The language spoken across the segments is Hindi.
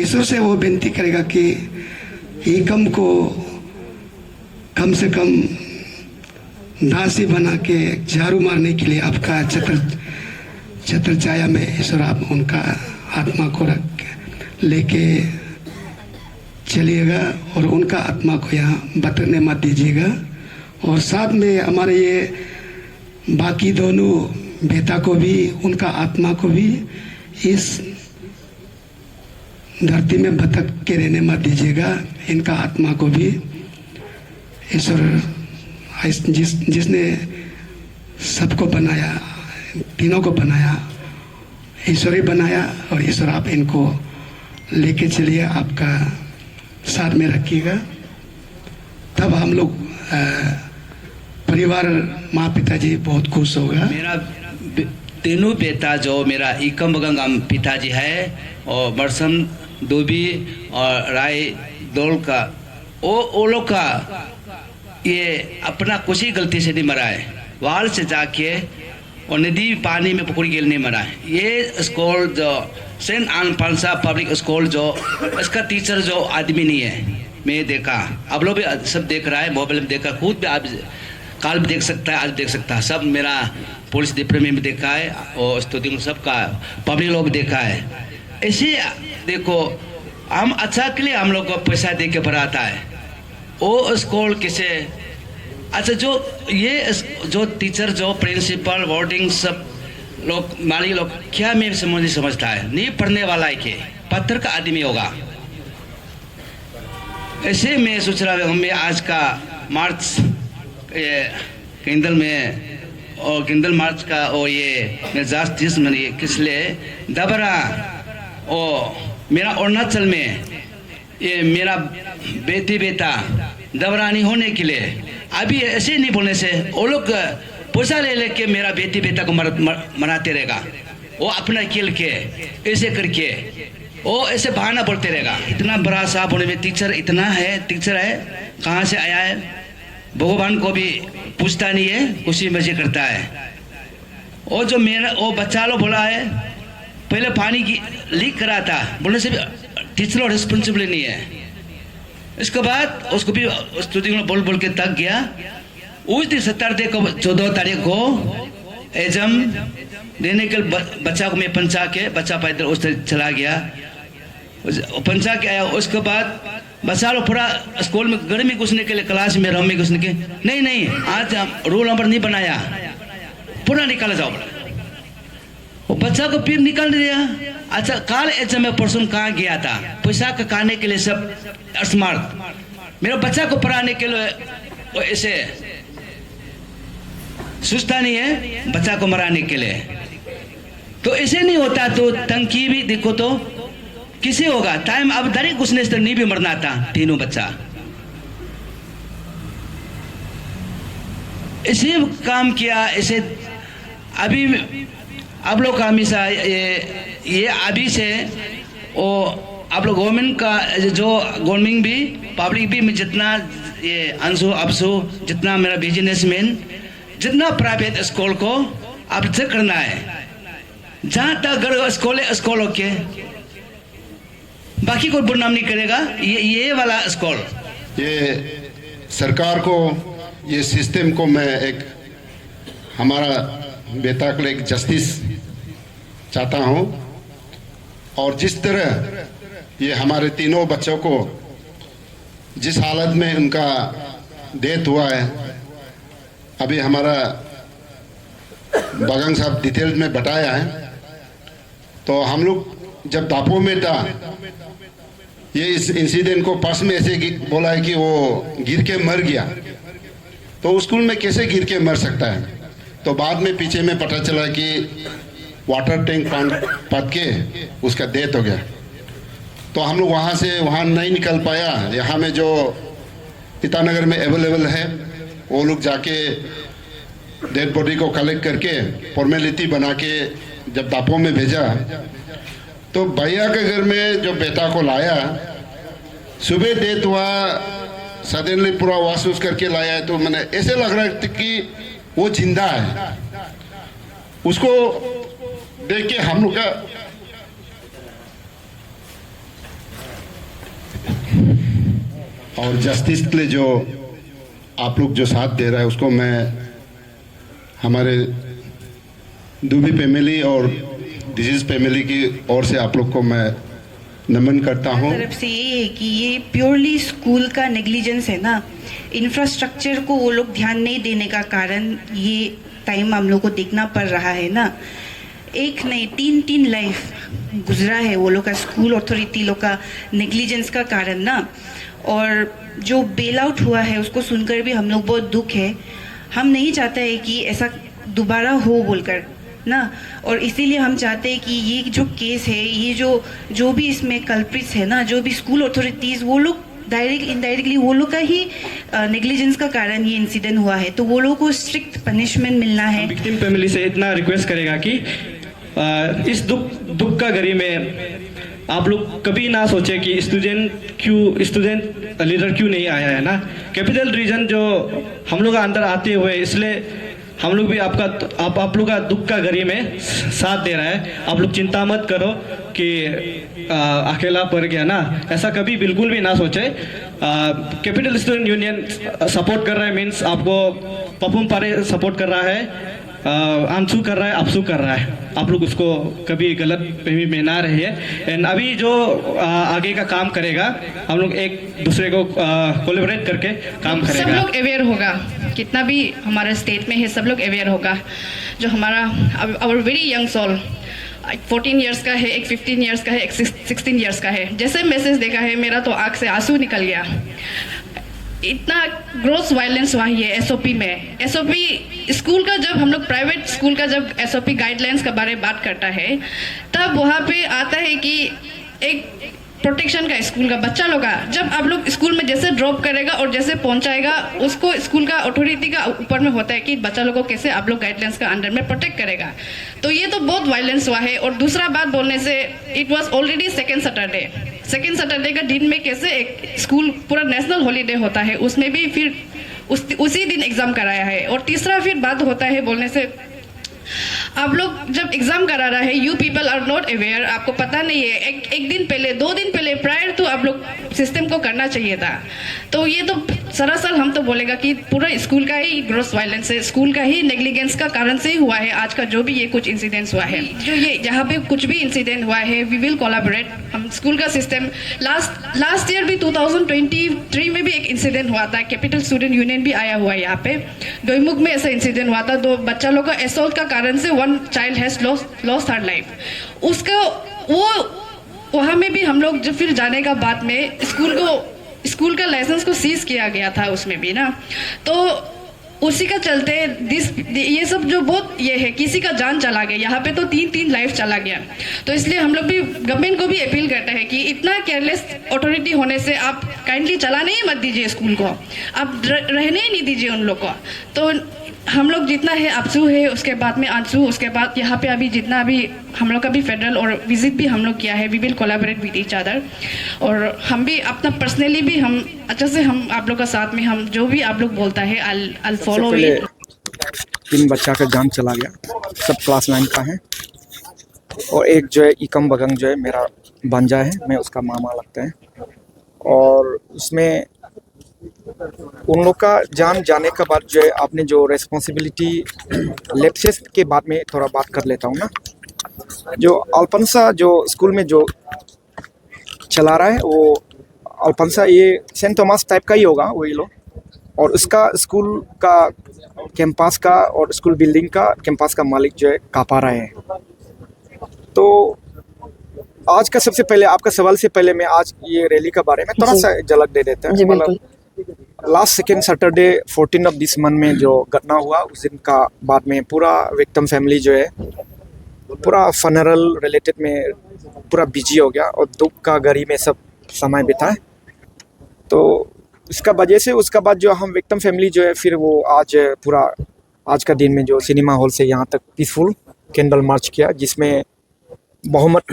ईश्वर से वो विनती करेगा कि एकम को कम से कम दासी बना के झाड़ू मारने के लिए आपका छत्र छाया में ईश्वर आप उनका आत्मा को रख लेके चलिएगा और उनका आत्मा को यहाँ बतने मत दीजिएगा। और साथ में हमारे ये बाकी दोनों बेटा को भी, उनका आत्मा को भी इस धरती में भटक के रहने मत दीजिएगा। इनका आत्मा को भी ईश्वर जिसने सबको बनाया, तीनों को बनाया, ईश्वर ही बनाया। और ईश्वर आप इनको लेके चलिए, आपका साथ में रखिएगा। तब हम लोग परिवार, माँ पिताजी बहुत खुश होगा। मेरा तीनों बेटा जो मेरा इकम बगंगम पिताजी है और मरसम दुबी और राय दौल का, वो लोग का ये अपना कुछ ही गलती से नहीं मरा है। वाल से जाके और नदी पानी में पुकुर गिर नहीं मरा है। ये स्कूल जो सेंट आन पांसा पब्लिक स्कूल जो, इसका टीचर जो आदमी नहीं है। मैं देखा, आप लोग भी सब देख रहा है, मोबाइल में देखा, खुद भी आप काल भी देख सकता है, आज देख सकता है। सब मेरा पुलिस डिपार्टमेंट में भी देखा है और स्टूडेंट सबका पब्लिक लोग भी देखा है। ऐसे देखो, हम अच्छा के लिए हम लोग को पैसा दे के पढ़ाता है। वो स्कूल किसे अच्छा जो ये जो टीचर जो प्रिंसिपल वार्डिंग सब लोग माली लोग क्या मैं समझता है, नहीं पढ़ने वाला है कि पत्थर का आदमी होगा। ऐसे मैं सोच रहा हूँ, मैं आज का मार्च किंदल में और किंदल मार्च का और ये जस्टिस में किस लिए दबरा और मेरा अरुणाचल में ये मेरा बेटा दबरानी होने के लिए अभी ऐसे नहीं बोलने से वो लोग पैसा ले लेके मेरा बेटा को मनाते रहेगा। वो अपना खेल के ऐसे करके वो ऐसे बहाना बोलते रहेगा। इतना बड़ा साहब होने में टीचर इतना है, टीचर है कहाँ से आया है, भगवान को भी पूछता नहीं है, खुशी मजे करता है। और जो मेरा वो बच्चा लोग बोला है पहले पानी की लीक करा था बोलने से भी टीचर और रिस्पॉन्सिबल नहीं है। इसके बाद उसको भी स्टूडेंट बोल बोल के तक गया। उस दिन 17 को 14 तारीख को एग्जाम देने के बच्चा को मैं पंचा के बच्चा पैदल उस तरह चला गया, पंचा के आया। उसके बाद बच्चा लोग पूरा स्कूल में गर्मी घुसने के लिए क्लास में रूम में घुसने के नहीं आज रोल नंबर नहीं बनाया, पूरा निकाला जाओ। वो बच्चा को फिर निकाल दिया। अच्छा काल एग्जाम में पर्सन कहाँ गया था, पैसा का खाने के लिए सब स्मार्ट, मेरा बच्चा को पढ़ाने के लिए ऐसे सोचता नहीं है, बच्चा को मराने के लिए। तो ऐसे नहीं होता तो टंकी भी देखो तो किसे होगा टाइम। अब दरी घुसने से नहीं भी मरना था तीनों बच्चा। ऐसे काम किया ऐसे। अभी आप लोग का हमेशा ये अभी से वो आप लोग गवर्नमेंट का जो गवर्नमेंट भी पब्लिक भी में जितना ये अंशु अपसु जितना मेरा बिजनेसमैन जितना प्राइवेट स्कूल को आप चेक करना है। जहाँ तक स्कूल के बाकी कोई बुनाम नहीं करेगा। ये वाला स्कूल ये सरकार को ये सिस्टम को मैं एक हमारा बेटा के लिए एक जस्टिस चाहता हूँ। और जिस तरह ये हमारे तीनों बच्चों को जिस हालत में उनका डेथ हुआ है, अभी हमारा बगंग साहब डिटेल में बताया है। तो हम लोग जब दापो में था ये इस इंसिडेंट को पास में ऐसे बोला है कि वो गिर के मर गया। तो स्कूल में कैसे गिर के मर सकता है। तो बाद में पीछे में पता चला कि वाटर टैंक पट के उसका डेथ हो गया। तो हम लोग वहाँ से वहाँ नहीं निकल पाया। यहाँ में जो ईटानगर में अवेलेबल है वो लोग जाके डेड बॉडी को कलेक्ट करके फॉर्मेलिटी बना के जब दापो में भेजा तो भैया के घर में जो बेटा को लाया, सुबह डेथ हुआ, सडनली पूरा वॉश वॉश करके लाया। तो मैंने ऐसे लग रहा है कि वो जिंदा है। उसको देख के हम लोग का और जस्टिस के लिए जो आप लोग जो साथ दे रहा है उसको मैं हमारे दुबे फैमिली और डिजीज फैमिली की ओर से आप लोग को मैं नमन करता हूँ। तरफ से ये है कि ये प्योरली स्कूल का नेग्लिजेंस है ना, इंफ्रास्ट्रक्चर को वो लोग ध्यान नहीं देने का कारण ये टाइम हम लोग को देखना पड़ रहा है ना। एक नहीं, तीन लाइफ गुजरा है वो लोग का, स्कूल अथॉरिटी लोग का नेग्लिजेंस का कारण ना। और जो बेल आउट हुआ है उसको सुनकर भी हम लोग बहुत दुख है। हम नहीं चाहते हैं कि ऐसा दोबारा हो बोलकर ना, और इसीलिए हम चाहते हैं कि ये जो केस है, ये जो भी इसमें कल्प्रिट्स है ना, जो भी स्कूल अथॉरिटीज़, वो लोग डायरेक्ट इनडायरेक्टली वो लोग का ही नेग्लिजेंस का कारण ये इंसिडेंट हुआ है, तो वो लोग को स्ट्रिक्ट पनिशमेंट मिलना है। विक्टिम फैमिली से इतना रिक्वेस्ट करेगा कि इस दुख का घड़ी में आप लोग कभी ना सोचे कि स्टूडेंट लीडर क्यों नहीं आया है ना। कैपिटल रीजन जो हम लोग अंदर आते हुए, इसलिए हम लोग भी आप लोग का दुख का घड़ी में साथ दे रहा है। आप लोग चिंता मत करो कि अकेला पड़ गया ना, ऐसा कभी बिल्कुल भी ना सोचे। कैपिटल स्टूडेंट यूनियन सपोर्ट कर रहा है, मीन्स आपको पपुम पारे सपोर्ट कर रहा है, आंसू कर रहा है, आपसू कर रहा है। आप लोग उसको कभी गलत फहमी में ना रहिए। एंड अभी जो आगे का काम करेगा, हम लोग एक दूसरे को कोलैबोरेट करके काम करेगा। सब लोग अवेयर होगा, कितना भी हमारे स्टेट में है सब लोग अवेयर होगा। जो हमारा our very young soul, 14 years का है, एक 15 इयर्स का है, एक 16 इयर्स का है। जैसे मैसेज देखा है मेरा तो आँख से आंसू निकल गया। इतना ग्रोस वायलेंस हुआ है एसओपी में। एसओपी स्कूल का, जब हम लोग प्राइवेट स्कूल का जब एसओपी गाइडलाइंस के बारे में बात करता है, तब वहाँ पे आता है कि एक प्रोटेक्शन का स्कूल का बच्चा लोग का, जब आप लोग स्कूल में जैसे ड्रॉप करेगा और जैसे पहुंचाएगा, उसको स्कूल का अथॉरिटी का ऊपर में होता है कि बच्चा लोगों को कैसे आप लोग गाइडलाइंस का अंडर में प्रोटेक्ट करेगा। तो ये तो बहुत वायलेंस हुआ है। और दूसरा बात बोलने से, it was already second Saturday का दिन में कैसे एक स्कूल पूरा नेशनल हॉलीडे होता है, उसमें भी फिर उसी दिन एग्जाम कराया है। और तीसरा फिर बात होता है बोलने से, आप लोग जब एग्जाम करा रहा है, you people are not aware, आपको पता नहीं है। एक दिन पहले, 2 दिन पहले, प्रायर तो आप लोग सिस्टम को करना चाहिए था। तो ये तो सरासर हम तो बोलेगा कि पूरा स्कूल का ही ग्रोस वायलेंस है, स्कूल का ही नेग्लिजेंस का कारण से ही हुआ है आज का जो भी ये कुछ इंसिडेंट्स हुआ है। जो ये जहाँ पे कुछ भी इंसिडेंट हुआ है, वी विल कोलैबोरेट। हम स्कूल का सिस्टम, लास्ट ईयर भी 2023 में भी एक इंसिडेंट हुआ था, कैपिटल स्टूडेंट यूनियन भी आया हुआ है यहाँ पे। दोईमुख में ऐसा इंसिडेंट हुआ था, 2 बच्चा लोग का असॉल्ट का कारण से 1 child has lost her life. उसका वो वहाँ में भी हम लोग जब फिर जाने का बाद में स्कूल का लाइसेंस को सीज किया गया था उसमें भी ना। तो उसी का चलते ये सब जो बहुत ये है, किसी का जान चला गया यहाँ पे, तो 3 लाइफ चला गया। तो इसलिए हम लोग भी गवर्नमेंट को भी अपील करते हैं कि इतना केयरलेस अथॉरिटी होने से आप काइंडली चलाने ही मत दीजिए स्कूल को, आप रहने ही नहीं दीजिए उन लोग को। तो हम लोग जितना है आपसू है, उसके बाद में आंसू, उसके बाद यहाँ पे अभी जितना अभी हम लोग का भी फेडरल और विजिट भी हम लोग किया है, we will collaborate with each other. और हम भी अपना पर्सनली भी हम अच्छा से हम आप लोग का साथ में हम जो भी आप लोग बोलता है आई फॉलो इट। 3 बच्चा का जान चला गया, सब क्लास 9 का है। और एक जो है इकम बगंग जो है मेरा भांजा है, मैं उसका मामा लगता है। और उसमें उन लोग का जान जाने के बाद जो है, आपने जो रेस्पॉन्सिबिलिटी लेप्सेस के बाद में थोड़ा बात कर लेता हूँ ना। जो अल्फंसा जो स्कूल में जो चला रहा है, वो अल्फंसा ये सेंट थॉमस टाइप का ही होगा वही लोग। और उसका स्कूल का कैंपस का और स्कूल बिल्डिंग का कैंपस का मालिक जो है कापा रहा है। तो आज का सबसे पहले आपका सवाल से पहले मैं आज ये रैली के बारे में थोड़ा सा झलक दे देता है। मतलब last second Saturday 14 of this month में जो घटना हुआ, उस दिन का बाद में पूरा विक्टिम फैमिली जो है पूरा फनरल रिलेटेड में पूरा बिजी हो गया और दुख का घड़ी में सब समय बिताए। तो इसका वजह से उसका बाद जो हम विक्टिम फैमिली जो है, फिर वो आज का दिन में जो सिनेमा हॉल से यहाँ तक पीसफुल कैंडल मार्च किया, जिसमें बहुत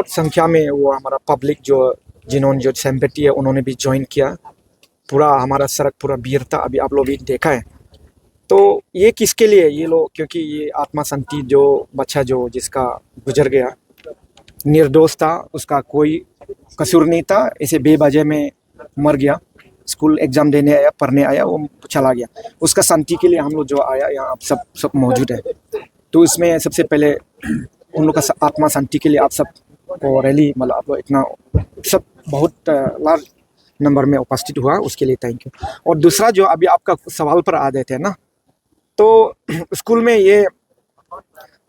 संख्या में वो हमारा पब्लिक जो जिन्होंने जो सिंपैथी है उन्होंने भी ज्वाइन किया। पूरा हमारा सड़क पूरा भीड़ था, अभी आप लोग भी देखा है। तो ये किसके लिए, ये लोग, क्योंकि ये आत्मा शांति जो बच्चा जो जिसका गुजर गया, निर्दोष था, उसका कोई कसूर नहीं था, ऐसे बेवजह में मर गया। स्कूल एग्जाम देने आया, पढ़ने आया, वो चला गया। उसका शांति के लिए हम लोग जो आया यहाँ आप सब मौजूद है। तो इसमें सबसे पहले उन लोग का आत्मा शांति के लिए आप सब को रैली मतलब आप लोग इतना सब बहुत लार्ज नंबर में उपस्थित हुआ, उसके लिए थैंक यू। और दूसरा जो अभी आपका सवाल पर आ गए थे ना, तो स्कूल में ये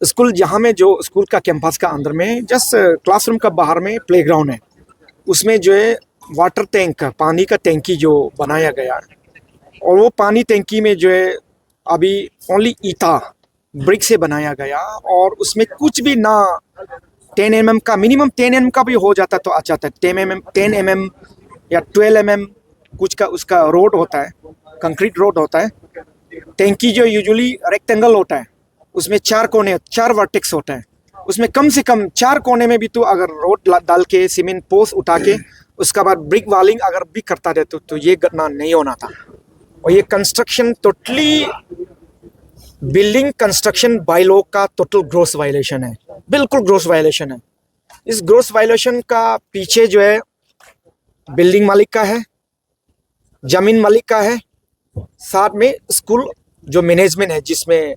स्कूल जहाँ में जो स्कूल का कैंपस का अंदर में जस्ट क्लासरूम का बाहर में प्लेग्राउंड है, उसमें जो है वाटर टैंक पानी का टैंकी जो बनाया गया, और वो पानी टैंकी में जो है अभी ओनली ईटा ब्रिक से बनाया गया, और उसमें कुछ भी ना 10 mm का मिनिमम 10 mm का भी हो जाता तो अच्छा था। 10 mm या 12 mm कुछ का उसका रोड होता है, कंक्रीट रोड होता है। टैंकी जो यूजुअली रेक्टेंगल होता है, उसमें 4 कोने 4 वर्टेक्स होता है, उसमें कम से कम 4 कोने में भी तो अगर रोड डाल के सीमेंट पोस्ट उठा के उसका बाद ब्रिक वालिंग अगर भी करता रहते तो ये घटना नहीं होना था। और ये construction totally building construction by law का टोटल ग्रोस वायलेशन है, बिल्कुल ग्रोस वायलेशन है। इस ग्रोस वायलेशन का पीछे जो है बिल्डिंग मालिक का है, जमीन मालिक का है, साथ में स्कूल जो मैनेजमेंट है जिसमें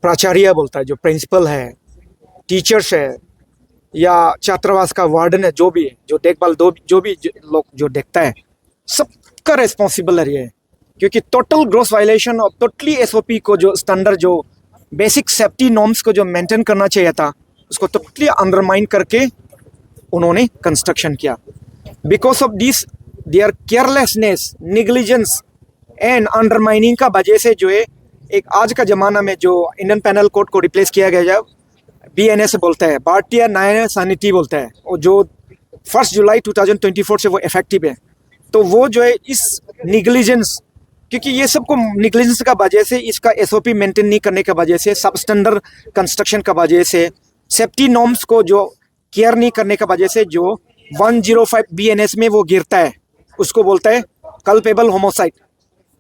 प्राचार्य बोलता है, जो प्रिंसिपल है, टीचर्स है, या छात्रावास का वार्डन है, जो भी है, जो देखभाल जो भी लोग जो देखता है, सबका रेस्पॉन्सिबल है ये। क्योंकि टोटल ग्रोस वायलेशन और टोटली एसओपी को जो स्टैंडर्ड जो बेसिक सेफ्टी नॉर्म्स को जो मेंटेन करना चाहिए था उसको टोटली अंडरमाइन करके उन्होंने कंस्ट्रक्शन किया। Because of this their carelessness, negligence and undermining का वजह से जो है एक आज का ज़माना में जो इंडियन पेनल कोड को रिप्लेस किया गया, BNS बोलता है, भारतीय न्याय संहिता बोलता है, और जो 1 जुलाई 2024 से वो इफेक्टिव है। तो वो जो है इस निगलिजेंस, क्योंकि ये सबको निगलिजेंस का वजह से, इसका SOP मेंटेन नहीं करने का वजह से, सब स्टैंडर्ड कंस्ट्रक्शन का वजह से, सेफ्टी नॉर्म्स को जो केयर नहीं करने का वजह से जो 105 BNS में वो गिरता है, उसको बोलता है कल्पेबल होमोसाइड।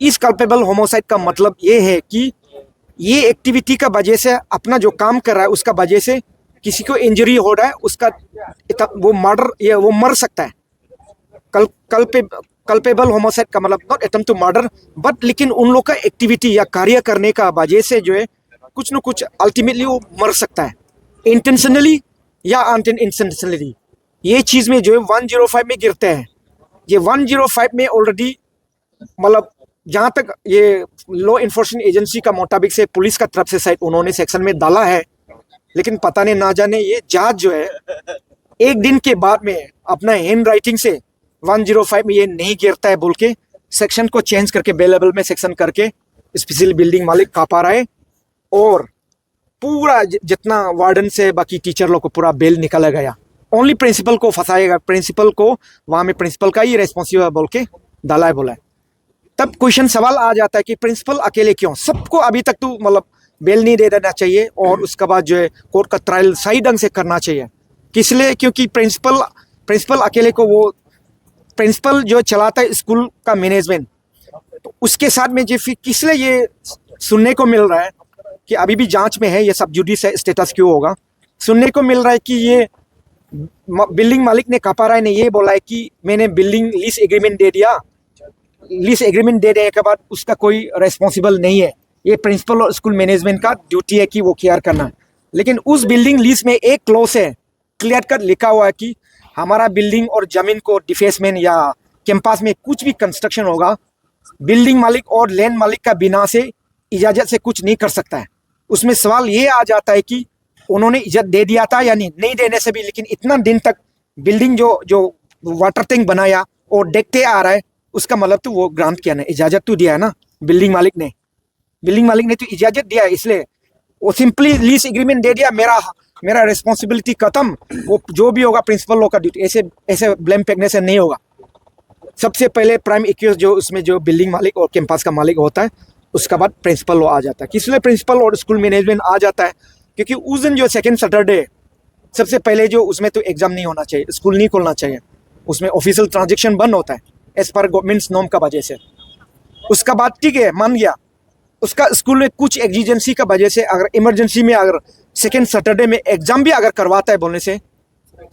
इस कल्पेबल होमोसाइड का मतलब ये है कि ये एक्टिविटी का वजह से अपना जो काम कर रहा है उसका वजह से किसी को इंजरी हो रहा है, उसका वो मर्डर या वो मर सकता है। कल्पेबल होमोसाइड का मतलब not attempt to murder but, लेकिन उन लोग का एक्टिविटी या कार्य करने का वजह से जो है कुछ न कुछ अल्टीमेटली वो मर सकता है, इंटेंशनली या अनइंटेंशनली। ये चीज़ में जो है 105 में गिरते हैं। ये 105 में ऑलरेडी मतलब जहाँ तक ये लॉ इन्फोर्समेंट एजेंसी का मुताबिक से पुलिस का तरफ से शायद उन्होंने सेक्शन में डाला है, लेकिन पता नहीं ना जाने ये जज जो है एक दिन के बाद में अपना हैंड राइटिंग से 105 में ये नहीं गिरता है बोल के सेक्शन को चेंज करके बे लेवल में सेक्शन करके स्पेशल बिल्डिंग मालिक कापा रहा है, और पूरा जितना वार्डन से बाकी टीचर लोग को पूरा बेल निकाला गया, ओनली प्रिंसिपल को फंसाएगा, प्रिंसिपल को वहाँ में प्रिंसिपल का ही रेस्पॉन्सिबल बोल के डाला है बोला है। तब क्वेश्चन सवाल आ जाता है कि प्रिंसिपल अकेले क्यों, सबको अभी तक तो मतलब बेल नहीं दे देना चाहिए, और उसके बाद जो है कोर्ट का ट्रायल सही ढंग से करना चाहिए। किस लिए? क्योंकि प्रिंसिपल अकेले को, वो प्रिंसिपल जो चलाता है स्कूल का मैनेजमेंट, तो उसके साथ में जो फिर किस लिए ये सुनने को मिल रहा है कि अभी भी जांच में है, ये सब जुडिस है, स्टेटस क्यों होगा, सुनने को मिल रहा है कि ये बिल्डिंग मालिक ने कापा राय ने ये बोला है कि मैंने बिल्डिंग लीज एग्रीमेंट दे दिया, लीज एग्रीमेंट दे देने के बाद उसका कोई रेस्पॉन्सिबल नहीं है, ये प्रिंसिपल और स्कूल मैनेजमेंट का ड्यूटी है कि वो केयर करना। लेकिन उस बिल्डिंग लीज में एक क्लॉज है, क्लियर कट लिखा हुआ है कि हमारा बिल्डिंग और जमीन को डिफेसमेंट या कैंपस में कुछ भी कंस्ट्रक्शन होगा, बिल्डिंग मालिक और लैंड मालिक का बिना से इजाज़त से कुछ नहीं कर सकता है। उसमें सवाल ये आ जाता है कि उन्होंने इजाज़त दे दिया था या नहीं देने से भी, लेकिन इतना दिन तक बिल्डिंग जो वाटर टैंक बनाया और देखते आ रहा है, उसका मतलब तो वो ग्रांट किया ना, इजाज़त तो दिया है ना बिल्डिंग मालिक ने तो इजाज़त दिया है, इसलिए वो सिंपली लीज एग्रीमेंट दे दिया, मेरा रिस्पॉन्सिबिलिटी खत्म, वो जो भी होगा प्रिंसिपल लोग का ड्यूटी, ऐसे ब्लेम फेंकने से नहीं होगा। सबसे पहले प्राइम एक्यूज जो उसमें जो बिल्डिंग मालिक और कैंपस का मालिक होता है, उसके बाद प्रिंसिपल लोग आ जाता है। किस लिए प्रिंसिपल और स्कूल मैनेजमेंट आ जाता है? क्योंकि उस दिन जो सेकेंड सैटरडे सबसे पहले जो उसमें तो एग्जाम नहीं होना चाहिए, स्कूल नहीं खोलना चाहिए, उसमें ऑफिशियल ट्रांजेक्शन बंद होता है एज पर गवर्नमेंट नॉर्म का वजह से। उसका बाद ठीक है मान गया, उसका स्कूल में कुछ एग्जीजेंसी का वजह से अगर इमरजेंसी में अगर सेकेंड सैटरडे में एग्जाम भी अगर करवाता है बोलने से,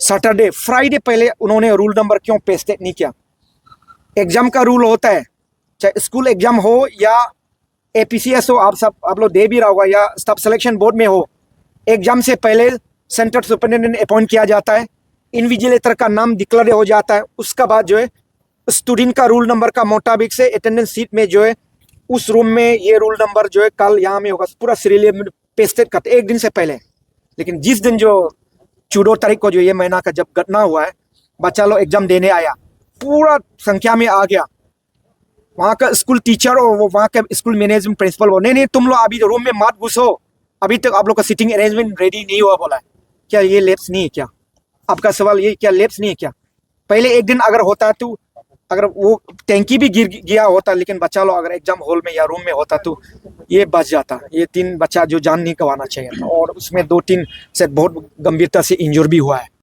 सैटरडे फ्राइडे पहले उन्होंने रूल नंबर क्यों पेश नहीं किया? एग्जाम का रूल होता है, चाहे स्कूल एग्जाम हो या APCS हो, आप लोग दे भी रहा होगा, या स्टाफ सिलेक्शन बोर्ड में हो, एग्जाम से पहले सेंटर सुपरिटेंडेंट अपॉइंट किया जाता है, इन्विजिलेटर का नाम डिक्लेयर हो जाता है, उसका बाद जो है स्टूडेंट का रूल नंबर का मुताबिक से अटेंडेंस सीट में जो है उस रूम में ये रूल नंबर जो है कल यहाँ में होगा, पूरा सीरियल में पेस्टेड करते एक दिन से पहले। लेकिन जिस दिन जो 14 तारीख को जो ये महीना का जब घटना हुआ है, बच्चा लोग एग्जाम देने आया, पूरा संख्या में आ गया, वहाँ का स्कूल टीचर और वो वहाँ का स्कूल मैनेजमेंट प्रिंसिपल वो नहीं तुम लोग अभी रूम में मत घुसो, अभी तक आप लोग का सीटिंग अरेंजमेंट रेडी नहीं हुआ बोला है। क्या ये लैप्स नहीं है क्या? आपका सवाल ये क्या लैप्स नहीं है क्या? पहले एक दिन अगर होता तो, अगर वो टैंकी भी गिर गया होता, लेकिन बच्चा लोग अगर एग्जाम हॉल में या रूम में होता तो ये बच जाता। ये 3 बच्चा जो जान नहीं गंवाना चाहिए था, और उसमें 2-3 से बहुत गंभीरता से इंजर भी हुआ है।